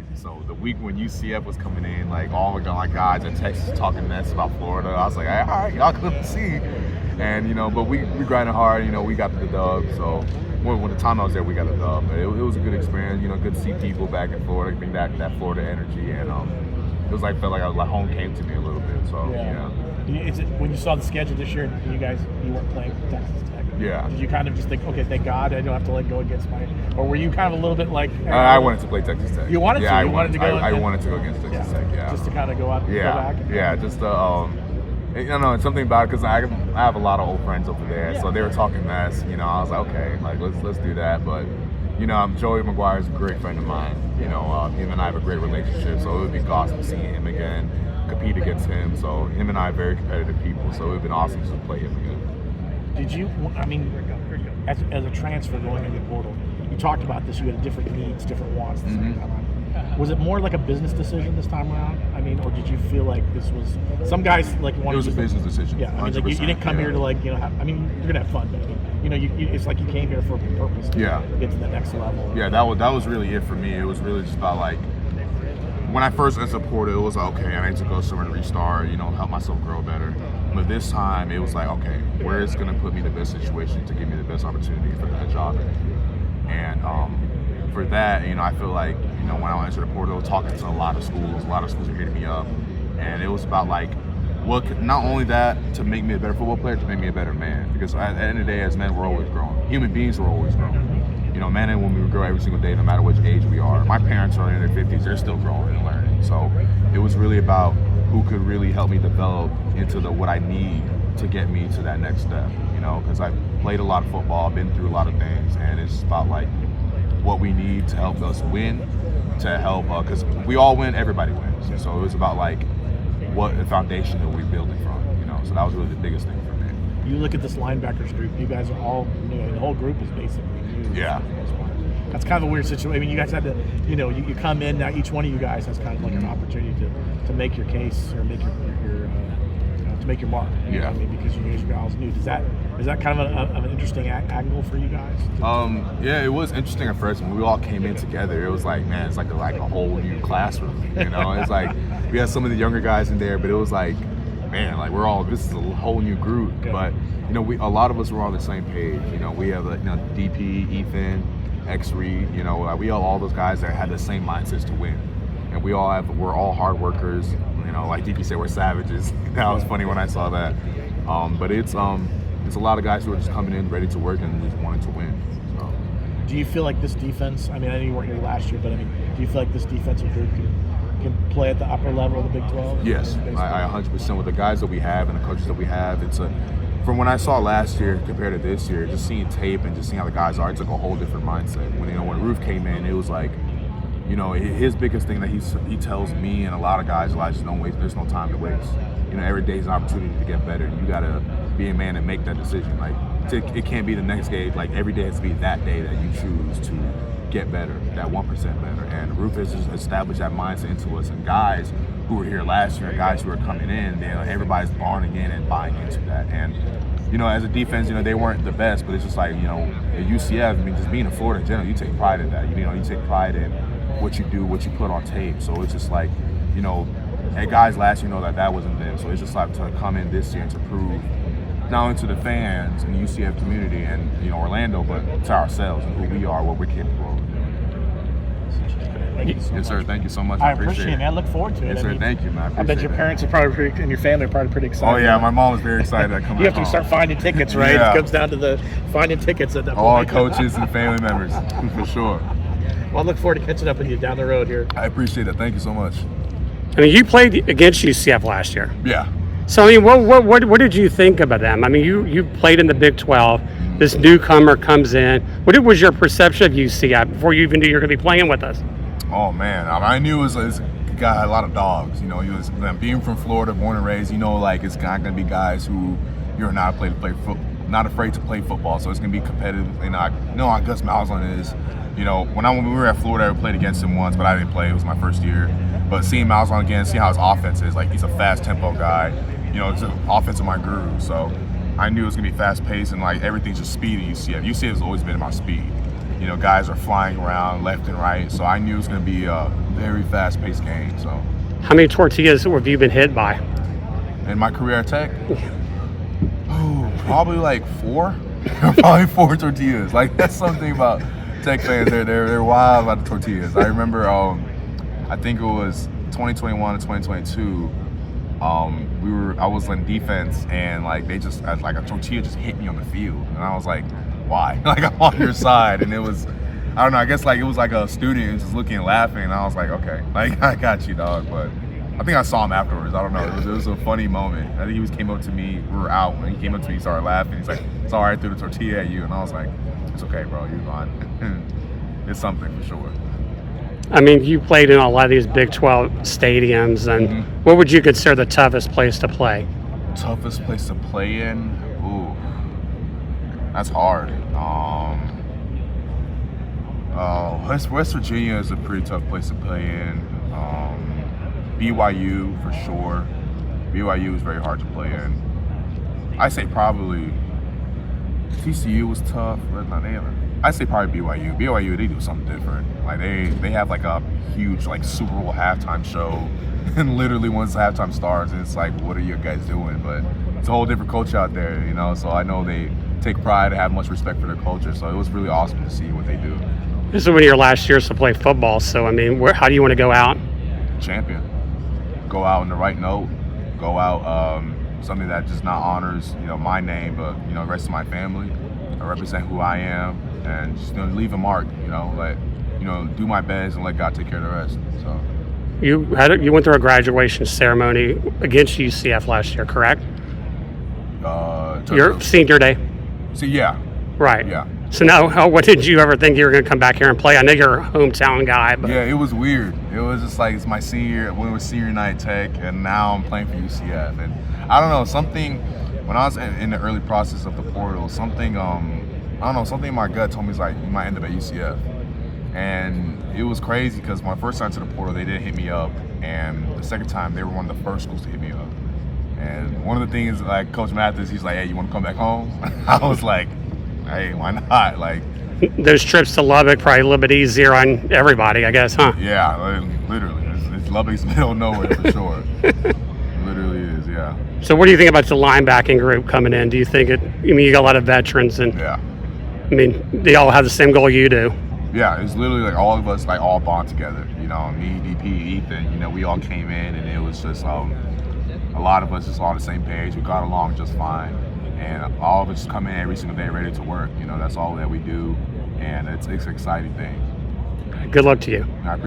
crazy. So the week when UCF was coming in, like all my guys in Texas talking mess about Florida, I was like, all right, y'all couldn't see. And, you know, but we grinded hard, you know, we got the dub. So when the time I was there, we got the dub. But it was a good experience, you know, good to see people back in Florida, bring that Florida energy. And it was like, felt like home came to me a little bit. So, yeah. Is it, when you saw the schedule this year, you weren't playing Texas Tech? Yeah. Did you kind of just think, okay, thank God I don't have to go against or were you kind of a little bit like? I wanted to play Texas Tech. You wanted to? Yeah, I wanted to go against Texas Tech. Yeah. Just to kind of go out. Yeah. Go back. Yeah. Just you know, it's something about it because I have a lot of old friends over there, so they were talking mess. You know, I was like, okay, like let's do that. But you know, Joey McGuire is a great friend of mine. You know, him and I have a great relationship, so it would be awesome seeing him again, compete against him. So him and I are very competitive people, so it would have been awesome to play him again. Did you? I mean, as a transfer going into the portal, you talked about this. You had different needs, different wants. At the same time. Was it more like a business decision this time around? I mean, or did you feel like this was some guys like wanted? It was a business decision. Yeah, I mean, like you didn't come here to I mean, you're gonna have fun, but you know, it's like you came here for a purpose. To get to the next level. Yeah, that was really it for me. It was really just about like when I first entered Portal, it was like, okay, I need to go somewhere to restart, you know, help myself grow better. But this time, it was like, okay, where is going to put me in the best situation to give me the best opportunity for that job? And for that, you know, I feel like, you know, when I entered the portal, talking to a lot of schools are hitting me up, and it was about like, not only that to make me a better football player, to make me a better man. Because at the end of the day, as men, we're always growing. Human beings are always growing. You know, men and women, we grow every single day, no matter which age we are. My parents are in their 50s; they're still growing and learning. So it was really about who could really help me develop into what I need to get me to that next step. You know, because I've played a lot of football, been through a lot of things, and it's about like what we need to help us win, to help, because we all win, everybody wins. And so it was about like what the foundation that we're building from, you know. So that was really the biggest thing for me. You look at this linebackers group, you guys are all, you know, the whole group is basically new. Yeah. That's kind of a weird situation. I mean, you guys had to, you know, you come in, now each one of you guys has kind of like an opportunity to make your case or make your to make your mark. You know what I mean, because you guys are all new. Is that kind of an interesting angle for you guys? Yeah, it was interesting at first when we all came in together. It was like, man, it's like a whole new classroom. You know, it's like we had some of the younger guys in there, but it was like, man, like this is a whole new group. Okay. But you know, a lot of us were on the same page. You know, we have DP, Ethan, X-Reed. You know, we all those guys that had the same mindsets to win, and we're all hard workers. You know, like DP said, we're savages. That was funny when I saw that. But it's a lot of guys who are just coming in ready to work and just wanting to win. So. Do you feel like this defense? I mean, I know you weren't here last year, but I mean, do you feel like this defensive group can play at the upper level of the Big 12? Yes, I 100% with the guys that we have and the coaches that we have. From when I saw last year compared to this year, just seeing tape and just seeing how the guys are, it's like a whole different mindset. When Roof came in, it was like, you know, his biggest thing that he tells me and a lot of guys, like, just don't waste. There's no time to waste. You know, every day is an opportunity to get better. You gotta be a man and make that decision. Like, it can't be the next day. Like, every day has to be that day that you choose to get better, that 1% better. And Roof has established that mindset into us. And guys who were here last year, and guys who are coming in, everybody's buying in and buying into that. And you know, as a defense, you know, they weren't the best, but it's just like, you know, at UCF, I mean, just being in Florida in general, you take pride in that. You know, you take pride in what you do, what you put on tape. So it's just like, you know, and guys last year know that wasn't them. So it's just like to come in this year and to prove not only to the fans and the UCF community and, you know, Orlando, but to ourselves and who we are, what we're capable of. Thank you so much. Sir. Thank you so much. I appreciate it, man. I look forward to it. Yes, sir. Thank you, man. I bet your parents are probably and your family are probably pretty excited. Oh, yeah. My mom was very excited to come You have to start finding tickets, right? Yeah. It comes down to the finding tickets at that all point. coaches and family members, for sure. Well, I look forward to catching up with you down the road here. I appreciate it. Thank you so much. I mean, you played against UCF last year. Yeah. So, I mean, what did you think about them? I mean, you played in the Big 12. This newcomer comes in. What was your perception of UCF before you even knew you were going to be playing with us? Oh, man. I knew it was a guy had a lot of dogs. You know, he was being from Florida, born and raised. You know, like it's not going to be guys who you're not afraid to play football. So it's going to be competitive. And I know how Gus Malzahn is. You know, when we were at Florida, I played against him once, but I didn't play. It was my first year. But seeing Malzahn again, seeing how his offense is, like he's a fast tempo guy. You know, it's an offense in my groove. So I knew it was going to be fast paced and like everything's just speed at UCF. UCF has always been about speed. You know, guys are flying around left and right, so I knew it was going to be a very fast-paced game. So, How many tortillas have you been hit by? in my career at Tech, probably like 4, probably 4 tortillas. Like that's something about Tech fans. They're wild about the tortillas. I remember, I think it was 2021 to 2022. I was in defense, and like they just like a tortilla just hit me on the field, and I was like, why? Like I'm on your side, and it was, I don't know. I guess like it was like a student just looking and laughing, and I was like, okay, like I got you, dog. But I think I saw him afterwards. I don't know. It was a funny moment. I think came up to me. We were out, and he came up to me, he started laughing. He's like, "It's all right, I threw the tortilla at you," and I was like, "It's okay, bro. You're fine." It's something for sure. I mean, you played in a lot of these Big 12 stadiums, and what would you consider the toughest place to play? Toughest place to play in? Ooh, that's hard. West Virginia is a pretty tough place to play in. BYU for sure. BYU is very hard to play in. I say probably TCU was tough, but no, I say probably BYU. BYU, they do something different. Like they have like a huge like Super Bowl halftime show, and literally once the halftime starts, it's like, what are you guys doing? But it's a whole different culture out there, you know. So I know they take pride and have much respect for their culture. So it was really awesome to see what they do. This is one of your last years to play football, so I mean, how do you want to go out? Champion. Go out on the right note. Go out something that just not honors, you know, my name, but you know, the rest of my family. I represent who I am, and just, you know, leave a mark. You know, do my best and let God take care of the rest. So. You went through a graduation ceremony against UCF last year, correct? Your senior day. So yeah. Right. Yeah. So now, what did you ever think you were going to come back here and play? I know you're a hometown guy, but yeah, it was weird. It was just like it's my senior when it was senior night Tech, and now I'm playing for UCF. And I don't know, something when I was in the early process of the portal, something something in my gut told me it's like you might end up at UCF. And it was crazy because my first time to the portal, they didn't hit me up, and the second time they were one of the first schools to hit me up. And one of the things, like Coach Mathis, he's like, "Hey, you want to come back home?" I was like, "Hey, why not?" Like those trips to Lubbock probably a little bit easier on everybody, I guess, huh? Yeah, literally, it's Lubbock's middle of nowhere for sure. It literally is, yeah. So, what do you think about the linebacking group coming in? Do you think you got a lot of veterans, and yeah, I mean, they all have the same goal you do. Yeah, it's literally like all of us like all bond together. You know, me, DP, Ethan. You know, we all came in, and it was just a lot of us just all on the same page. We got along just fine, and all of us just come in every single day ready to work. You know, that's all that we do, and it's an exciting thing. Good luck to you. I